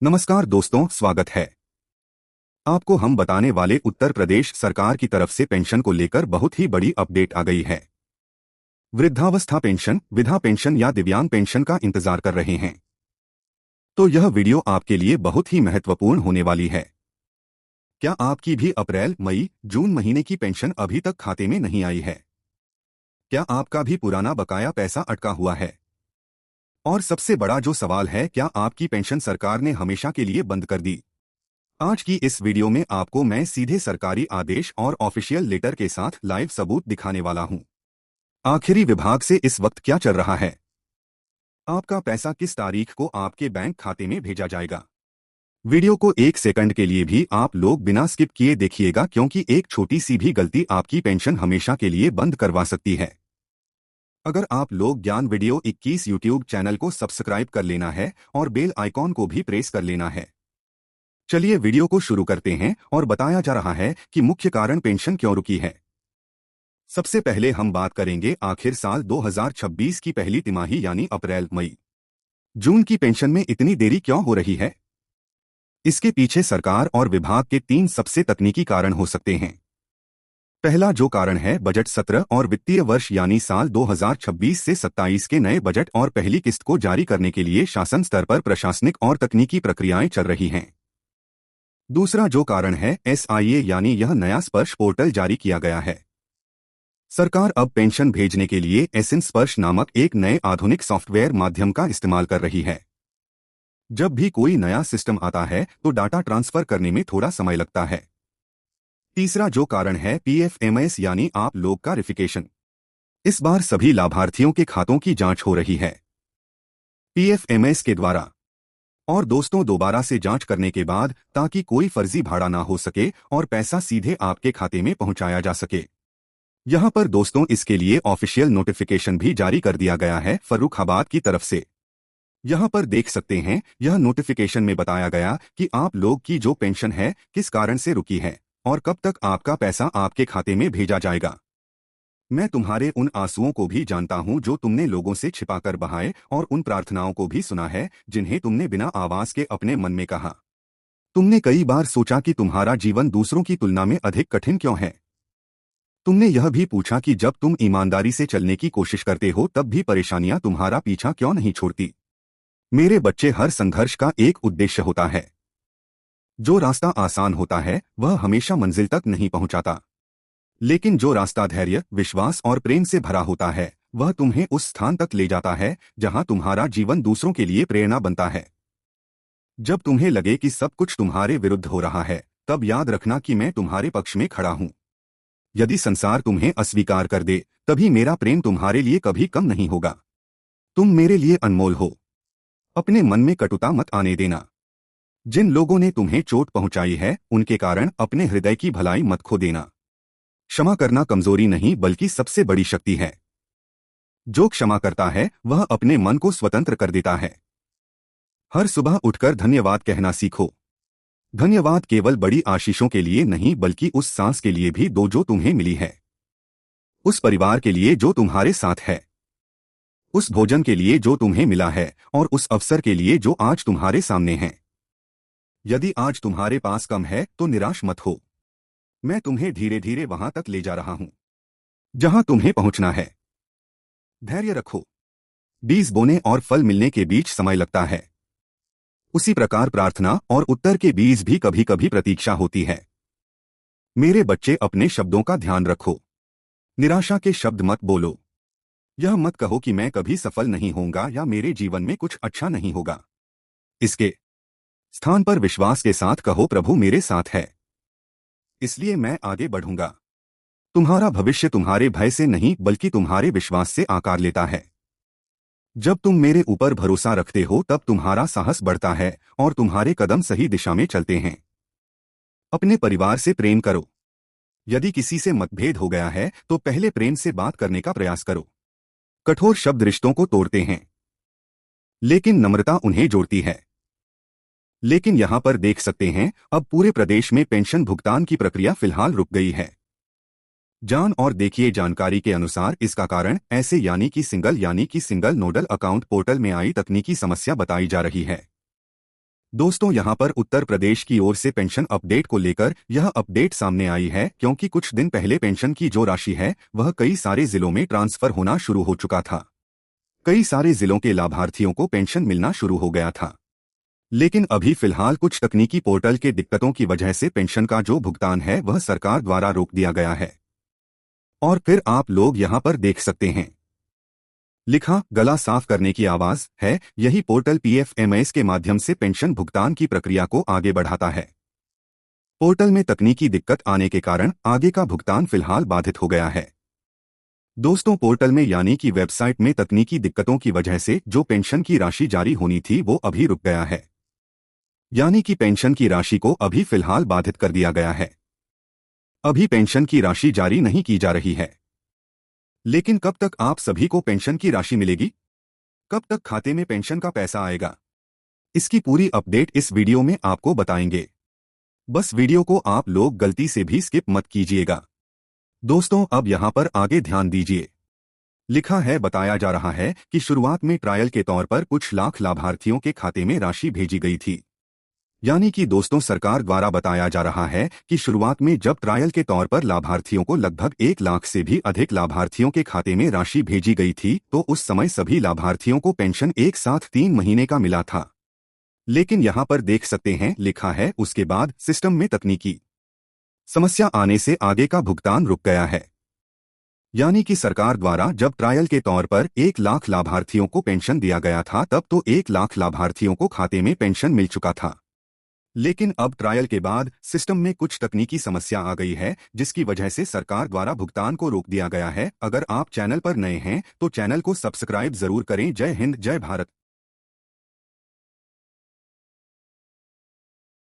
नमस्कार दोस्तों, स्वागत है। आपको हम बताने वाले उत्तर प्रदेश सरकार की तरफ से पेंशन को लेकर बहुत ही बड़ी अपडेट आ गई है। वृद्धावस्था पेंशन, विधवा पेंशन या दिव्यांग पेंशन का इंतजार कर रहे हैं तो यह वीडियो आपके लिए बहुत ही महत्वपूर्ण होने वाली है। क्या आपकी भी अप्रैल, मई, जून महीने की पेंशन अभी तक खाते में नहीं आई है? क्या आपका भी पुराना बकाया पैसा अटका हुआ है? और सबसे बड़ा जो सवाल है, क्या आपकी पेंशन सरकार ने हमेशा के लिए बंद कर दी? आज की इस वीडियो में आपको मैं सीधे सरकारी आदेश और ऑफिशियल लेटर के साथ लाइव सबूत दिखाने वाला हूं। आखिरी विभाग से इस वक्त क्या चल रहा है, आपका पैसा किस तारीख को आपके बैंक खाते में भेजा जाएगा। वीडियो को एक सेकंड के लिए भी आप लोग बिना स्किप किए देखिएगा, क्योंकि एक छोटी सी भी गलती आपकी पेंशन हमेशा के लिए बंद करवा सकती है। अगर आप लोग ज्ञान वीडियो 21 यूट्यूब चैनल को सब्सक्राइब कर लेना है और बेल आइकॉन को भी प्रेस कर लेना है। चलिए वीडियो को शुरू करते हैं और बताया जा रहा है कि मुख्य कारण पेंशन क्यों रुकी है। सबसे पहले हम बात करेंगे आखिर साल 2026 की पहली तिमाही यानी अप्रैल, मई, जून की पेंशन में इतनी देरी क्यों हो रही है। इसके पीछे सरकार और विभाग के 3 सबसे तकनीकी कारण हो सकते हैं। पहला जो कारण है, बजट सत्र और वित्तीय वर्ष यानी साल 2026 से 27 के नए बजट और पहली किस्त को जारी करने के लिए शासन स्तर पर प्रशासनिक और तकनीकी प्रक्रियाएं चल रही हैं। दूसरा जो कारण है, SIA यानी यह नया स्पर्श पोर्टल जारी किया गया है। सरकार अब पेंशन भेजने के लिए एसिन स्पर्श नामक एक नए आधुनिक सॉफ्टवेयर माध्यम का इस्तेमाल कर रही है। जब भी कोई नया सिस्टम आता है तो डाटा ट्रांसफर करने में थोड़ा समय लगता है। तीसरा जो कारण है, PFMS यानी आप लोग का वेरिफिकेशन। इस बार सभी लाभार्थियों के खातों की जांच हो रही है PFMS के द्वारा। और दोस्तों, दोबारा से जांच करने के बाद, ताकि कोई फर्जी भाड़ा ना हो सके और पैसा सीधे आपके खाते में पहुंचाया जा सके। यहां पर दोस्तों, इसके लिए ऑफिशियल नोटिफिकेशन भी जारी कर दिया गया है फर्रुखाबाद की तरफ से। यहां पर देख सकते हैं, यह नोटिफिकेशन में बताया गया कि आप लोग की जो पेंशन है किस कारण से रुकी है और कब तक आपका पैसा आपके खाते में भेजा जाएगा। मैं तुम्हारे उन आंसुओं को भी जानता हूं जो तुमने लोगों से छिपाकर बहाए, और उन प्रार्थनाओं को भी सुना है जिन्हें तुमने बिना आवाज के अपने मन में कहा। तुमने कई बार सोचा कि तुम्हारा जीवन दूसरों की तुलना में अधिक कठिन क्यों है। तुमने यह भी पूछा कि जब तुम ईमानदारी से चलने की कोशिश करते हो तब भी परेशानियां तुम्हारा पीछा क्यों नहीं छोड़ती। मेरे बच्चे, हर संघर्ष का एक उद्देश्य होता है। जो रास्ता आसान होता है वह हमेशा मंजिल तक नहीं पहुंचाता, लेकिन जो रास्ता धैर्य, विश्वास और प्रेम से भरा होता है वह तुम्हें उस स्थान तक ले जाता है जहां तुम्हारा जीवन दूसरों के लिए प्रेरणा बनता है। जब तुम्हें लगे कि सब कुछ तुम्हारे विरुद्ध हो रहा है, तब याद रखना कि मैं तुम्हारे पक्ष में खड़ा हूं। यदि संसार तुम्हें अस्वीकार कर दे, तभी मेरा प्रेम तुम्हारे लिए कभी कम नहीं होगा। तुम मेरे लिए अनमोल हो। अपने मन में कटुता मत आने देना। जिन लोगों ने तुम्हें चोट पहुंचाई है उनके कारण अपने हृदय की भलाई मत खो देना। क्षमा करना कमजोरी नहीं बल्कि सबसे बड़ी शक्ति है। जो क्षमा करता है वह अपने मन को स्वतंत्र कर देता है। हर सुबह उठकर धन्यवाद कहना सीखो। धन्यवाद केवल बड़ी आशीषों के लिए नहीं बल्कि उस सांस के लिए भी दो जो तुम्हें मिली है, उस परिवार के लिए जो तुम्हारे साथ है, उस भोजन के लिए जो तुम्हें मिला है और उस अवसर के लिए जो आज तुम्हारे सामने है। यदि आज तुम्हारे पास कम है तो निराश मत हो। मैं तुम्हें धीरे धीरे वहां तक ले जा रहा हूं जहां तुम्हें पहुंचना है। धैर्य रखो। बीज बोने और फल मिलने के बीच समय लगता है। उसी प्रकार प्रार्थना और उत्तर के बीच भी कभी कभी प्रतीक्षा होती है। मेरे बच्चे, अपने शब्दों का ध्यान रखो। निराशा के शब्द मत बोलो। यह मत कहो कि मैं कभी सफल नहीं होऊंगा या मेरे जीवन में कुछ अच्छा नहीं होगा। इसके स्थान पर विश्वास के साथ कहो, प्रभु मेरे साथ है, इसलिए मैं आगे बढ़ूंगा। तुम्हारा भविष्य तुम्हारे भय से नहीं बल्कि तुम्हारे विश्वास से आकार लेता है। जब तुम मेरे ऊपर भरोसा रखते हो तब तुम्हारा साहस बढ़ता है और तुम्हारे कदम सही दिशा में चलते हैं। अपने परिवार से प्रेम करो। यदि किसी से मतभेद हो गया है तो पहले प्रेम से बात करने का प्रयास करो। कठोर शब्द रिश्तों को तोड़ते हैं, लेकिन नम्रता उन्हें जोड़ती है। लेकिन यहां पर देख सकते हैं, अब पूरे प्रदेश में पेंशन भुगतान की प्रक्रिया फिलहाल रुक गई है। जान और देखिए जानकारी के अनुसार इसका कारण ऐसे यानी कि सिंगल नोडल अकाउंट पोर्टल में आई तकनीकी समस्या बताई जा रही है। दोस्तों यहां पर उत्तर प्रदेश की ओर से पेंशन अपडेट को लेकर यह अपडेट सामने आई है क्योंकि कुछ दिन पहले पेंशन की जो राशि है वह कई सारे जिलों में ट्रांसफर होना शुरू हो चुका था। कई सारे जिलों के लाभार्थियों को पेंशन मिलना शुरू हो गया था। लेकिन अभी फिलहाल कुछ तकनीकी पोर्टल के दिक्कतों की वजह से पेंशन का जो भुगतान है वह सरकार द्वारा रोक दिया गया है। और फिर आप लोग यहां पर देख सकते हैं लिखा गला साफ करने की आवाज है। यही पोर्टल पीएफएमएस के माध्यम से पेंशन भुगतान की प्रक्रिया को आगे बढ़ाता है। पोर्टल में तकनीकी दिक्कत आने के कारण आगे का भुगतान फिलहाल बाधित हो गया है। दोस्तों पोर्टल में यानी कि वेबसाइट में तकनीकी दिक्कतों की वजह से जो पेंशन की राशि जारी होनी थी वो अभी रुक गया है। यानी कि पेंशन की राशि को अभी फिलहाल बाधित कर दिया गया है। अभी पेंशन की राशि जारी नहीं की जा रही है। लेकिन कब तक आप सभी को पेंशन की राशि मिलेगी, कब तक खाते में पेंशन का पैसा आएगा, इसकी पूरी अपडेट इस वीडियो में आपको बताएंगे। बस वीडियो को आप लोग गलती से भी स्किप मत कीजिएगा। दोस्तों अब यहां पर आगे ध्यान दीजिए। लिखा है बताया जा रहा है कि शुरुआत में ट्रायल के तौर पर कुछ लाख लाभार्थियों के खाते में राशि भेजी गई थी। यानी कि दोस्तों सरकार द्वारा बताया जा रहा है कि शुरुआत में जब ट्रायल के तौर पर लाभार्थियों को लगभग 1 लाख से भी अधिक लाभार्थियों के खाते में राशि भेजी गई थी तो उस समय सभी लाभार्थियों को पेंशन एक साथ 3 महीने का मिला था। लेकिन यहां पर देख सकते हैं लिखा है उसके बाद सिस्टम में तकनीकी समस्या आने से आगे का भुगतान रुक गया है। यानी कि सरकार द्वारा जब ट्रायल के तौर पर 1 लाख लाभार्थियों को पेंशन दिया गया था तब तो 1 लाख लाभार्थियों को खाते में पेंशन मिल चुका था। लेकिन अब ट्रायल के बाद सिस्टम में कुछ तकनीकी समस्या आ गई है जिसकी वजह से सरकार द्वारा भुगतान को रोक दिया गया है। अगर आप चैनल पर नए हैं तो चैनल को सब्सक्राइब जरूर करें। जय हिंद जय भारत।